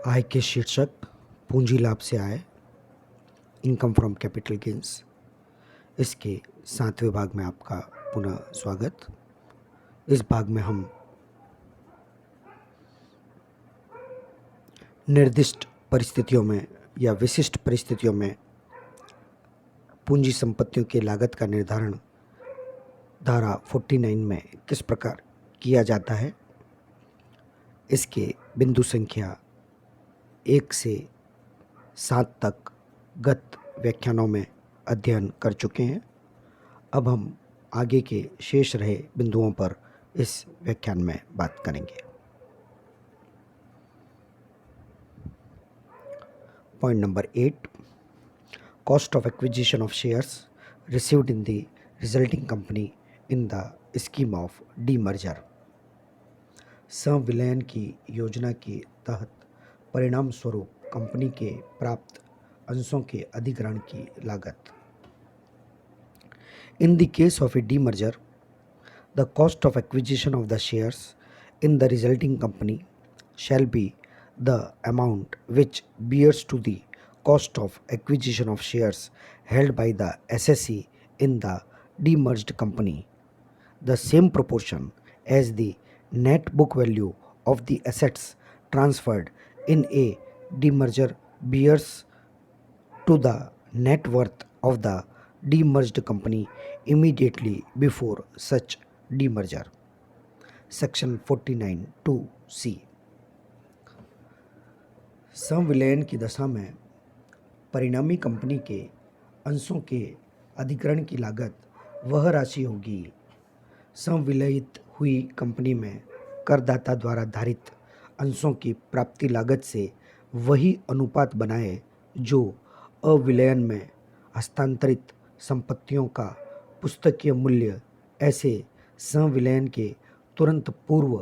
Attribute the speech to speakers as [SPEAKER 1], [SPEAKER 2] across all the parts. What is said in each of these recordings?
[SPEAKER 1] आय के शीर्षक पूंजी लाभ से आय, इनकम फ्रॉम कैपिटल गेन्स। इसके 7वें भाग में आपका पुनः स्वागत। इस भाग में हम निर्दिष्ट परिस्थितियों में या विशिष्ट परिस्थितियों में पूंजी संपत्तियों की लागत का निर्धारण धारा 49 में किस प्रकार किया जाता है, इसके बिंदु संख्या 1 से 7 तक गत व्याख्यानों में अध्ययन कर चुके हैं। अब हम आगे के शेष रहे बिंदुओं पर इस व्याख्यान में बात करेंगे। Point number 8, cost of acquisition of shares received in the resulting company in the scheme of demerger. संविलयन की योजना के तहत परिणाम स्वरूप कंपनी के प्राप्त अंशों के अधिग्रहण की लागत। In the case of a demerger, the cost of acquisition of the shares in the resulting company shall be the amount which bears to the cost of acquisition of shares held by the SSE in the demerged company, the same proportion as the net book value of the assets transferred in a demerger bears to the net worth of the demerged company immediately before such demerger. Section 49 2C। संविलयन की दशा में परिणामी company के अंशों के अधिग्रहण की लागत वह राशि होगी संविलयित हुई कंपनी में करदाता द्वारा धारित अंशों की प्राप्ति लागत से वही अनुपात बनाए जो अविलयन में हस्तांतरित संपत्तियों का पुस्तकीय मूल्य ऐसे संविलयन के तुरंत पूर्व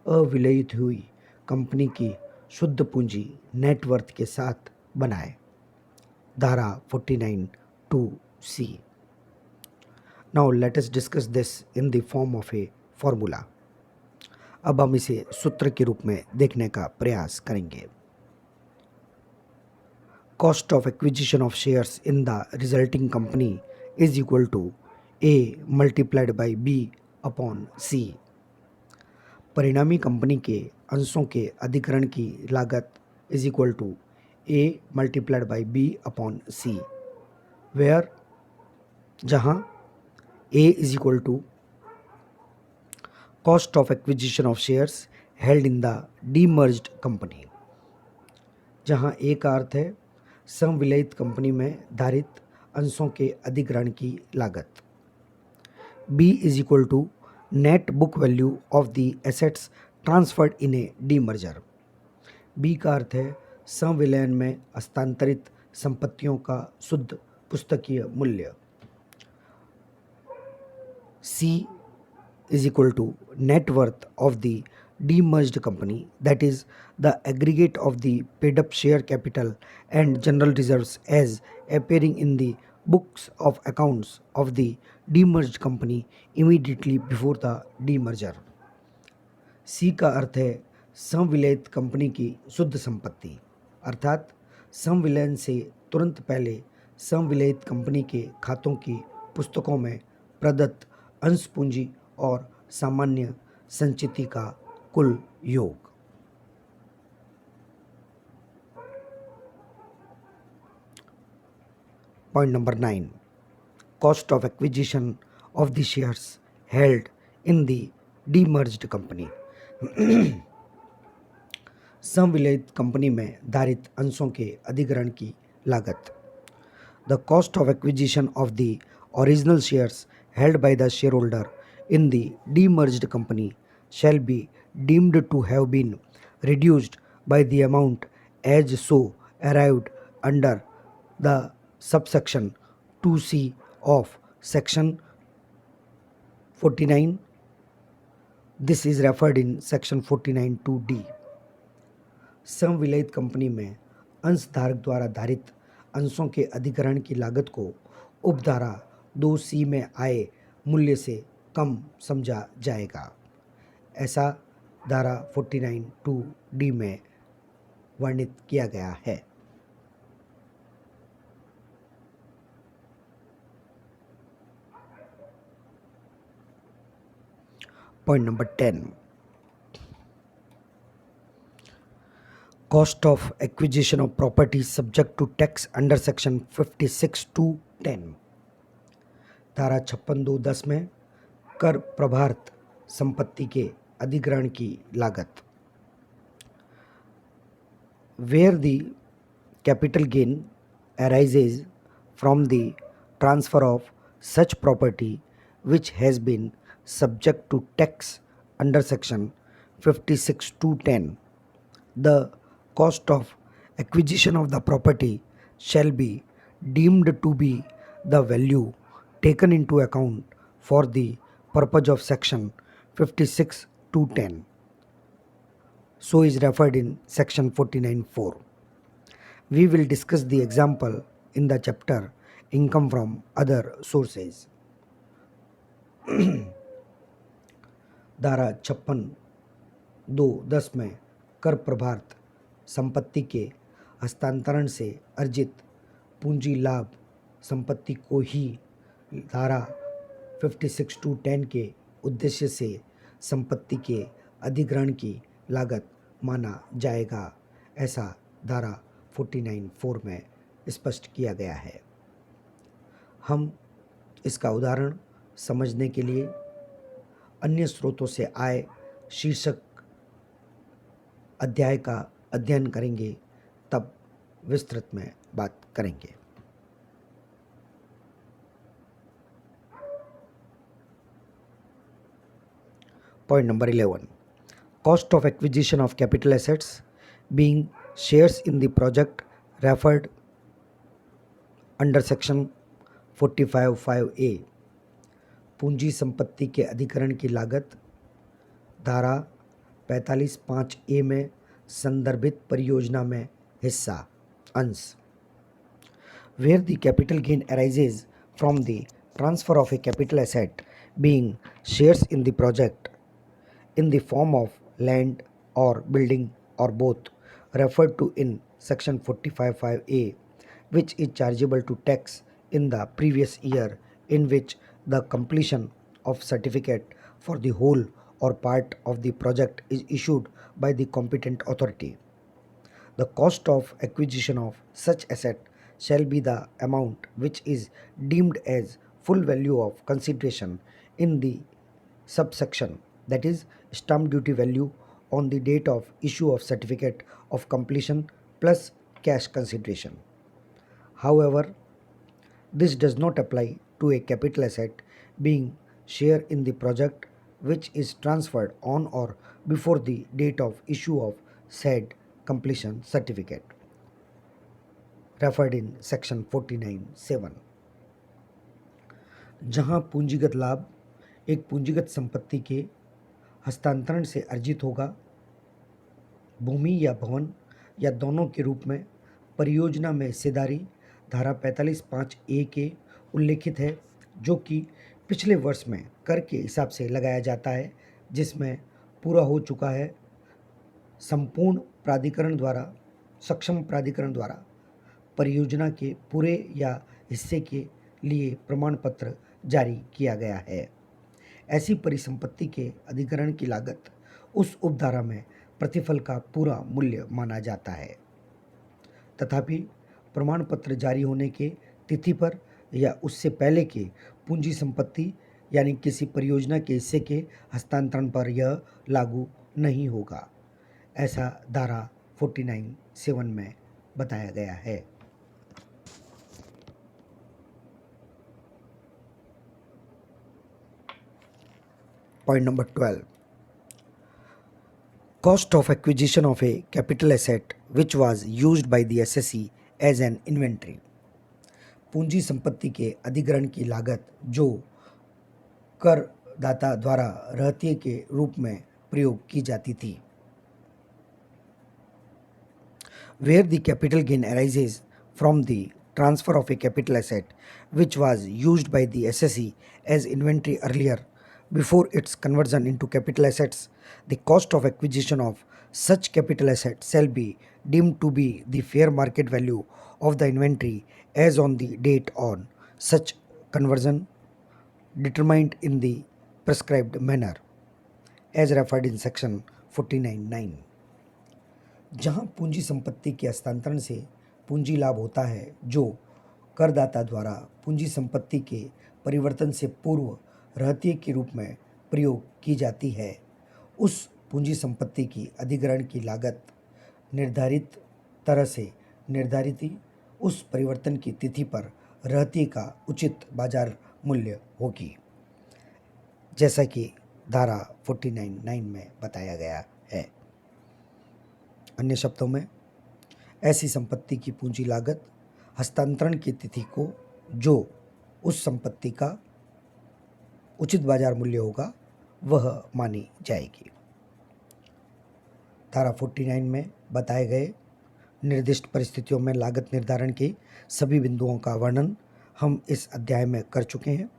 [SPEAKER 1] अविलयित हुई कंपनी की शुद्ध पूंजी नेटवर्थ के साथ बनाए। धारा 49 2C। Now let us discuss this in the form of a formula. अब हम इसे सूत्र के रूप में देखने का प्रयास करेंगे। Cost of acquisition of shares in the resulting company is equal to A multiplied by B upon C। परिणामी कंपनी के अंशों के अधिग्रहण की लागत is equal to A multiplied by B upon C, where जहाँ A is equal to cost of acquisition of shares held in the demerged company, जहाँ A का अर्थ है संविलयित कंपनी में धारित अंशों के अधिग्रहण की लागत। B is equal to net book value of the assets transferred in a demerger. B का अर्थ है संविलयन में हस्तांतरित संपत्तियों का शुद्ध पुस्तकीय मूल्य। C is equal to net worth of the demerged company, that is the aggregate of the paid up share capital and general reserves as appearing in the books of accounts of the demerged company immediately before the demerger। C का अर्थ है संविलयित company की शुद्ध संपत्ति, अर्थात संविलयन से तुरंत पहले संविलयित company के खातों की पुस्तकों में प्रदत्त अंश पूंजी और सामान्य संचिति का कुल योग। Point number 9, cost of acquisition of the shares held in the demerged company. संविलयित कंपनी में धारित अंशों के अधिग्रहण की लागत। The cost of acquisition of the original shares held by the shareholder in the demerged company shall be deemed to have been reduced by the amount as so arrived under the subsection 2C of section 49. This is referred in section 49 2D। संविलयित company में अंशधारक द्वारा धारित अंशों के अधिग्रहण की लागत को उपधारा 2C में आए मूल्य से कम समझा जाएगा। ऐसा धारा 49 2D में वर्णित किया गया है। Point number 10, cost of acquisition of property subject to tax under section 56(2)(10)। धारा 56(2)(10) में कर प्रभार्त संपत्ति के अधिग्रहण की लागत। Where the capital gain arises from the transfer of such property which has been subject to tax under section 56(2)(10), the cost of acquisition of the property shall be deemed to be the value taken into account for the purpose of section 56(2)(10). So is referred in section 49(4). We will discuss the example in the chapter income from other sources. धारा 56(2)(10) में कर प्रभार्त संपत्ति के हस्तांतरण से अर्जित पूंजी लाभ संपत्ति को ही धारा 56(2)(10) के उद्देश्य से संपत्ति के अधिग्रहण की लागत माना जाएगा, ऐसा धारा 49(4) में स्पष्ट किया गया है। हम इसका उदाहरण समझने के लिए अन्य स्रोतों से आए शीर्षक अध्याय का अध्ययन करेंगे, तब विस्तृत में बात करेंगे। Point number 11, cost of acquisition of capital assets being shares in the project referred under section 45(5)(a). पूंजी संपत्ति के अधिग्रहण की लागत धारा 45(5)(a) में संदर्भित परियोजना में हिस्सा अंश। Where the capital gain arises from the transfer of a capital asset being shares in the project in the form of land or building or both, referred to in section 45(5)(a), which is chargeable to tax in the previous year in which the completion of certificate for the whole or part of the project is issued by the competent authority. The cost of acquisition of such asset shall be the amount which is deemed as full value of consideration in the subsection, that is stamp duty value on the date of issue of certificate of completion plus cash consideration. However, this does not apply to a capital asset being share in the project which is transferred on or before the date of issue of said completion certificate, referred in section 49(7). जहां पूंजीगत लाभ एक पूंजीगत संपत्ति के हस्तांतरण से अर्जित होगा, भूमि या भवन या दोनों के रूप में परियोजना में हिस्सेदारी धारा 45(5)(a) के उल्लेखित है, जो कि पिछले वर्ष में कर के हिसाब से लगाया जाता है, जिसमें पूरा हो चुका है। संपूर्ण प्राधिकरण द्वारा सक्षम प्राधिकरण द्वारा परियोजना के पूरे या हिस्से के लिए प्रमाण पत्र जारी किया गया है। ऐसी परिसंपत्ति के अधिग्रहण की लागत उस उपधारा में प्रतिफल का पूरा मूल्य माना जाता है। तथापि प्रमाण पत्र जारी होने के तिथि पर या उससे पहले के पूंजी संपत्ति यानी किसी परियोजना के हिस्से के हस्तांतरण पर यह लागू नहीं होगा, ऐसा धारा 49(7) में बताया गया है। Point number 12, cost of acquisition of a capital asset which was used by the assessee as an inventory। पूंजी संपत्ति के अधिग्रहण की लागत जो करदाता द्वारा रहतिये के रूप में प्रयोग की जाती थी। Where the capital gain arises from the transfer of a capital asset which was used by the assessee as inventory earlier, before its conversion into capital assets. The cost of acquisition of such capital assets shall be deemed to be the fair market value of the inventory as on the date on such conversion, determined in the prescribed manner as referred in section 49(9). जहां पूंजी संपत्ति के हस्तांतरण से पूंजी लाभ होता है जो करदाता द्वारा पूंजी संपत्ति के परिवर्तन से पूर्व रहतिये के रूप में प्रयोग की जाती है, उस पूंजी संपत्ति की अधिग्रहण की लागत निर्धारित तरह से निर्धारित उस परिवर्तन की तिथि पर रहतिये का उचित बाजार मूल्य होगी, जैसा कि धारा 49(9) में बताया गया है। अन्य शब्दों में, ऐसी संपत्ति की पूंजी लागत हस्तांतरण की तिथि को जो उस संपत्ति का उचित बाजार मूल्य होगा वह मानी जाएगी। धारा 49 में बताए गए निर्दिष्ट परिस्थितियों में लागत निर्धारण के सभी बिंदुओं का वर्णन हम इस अध्याय में कर चुके हैं।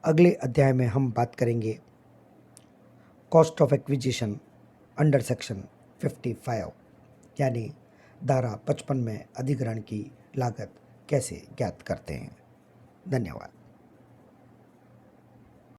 [SPEAKER 1] अगले अध्याय में हम बात करेंगे cost of acquisition under section 55, यानी धारा 55 में अधिग्रहण की लागत कैसे ज्ञात करते हैं। धन्यवाद।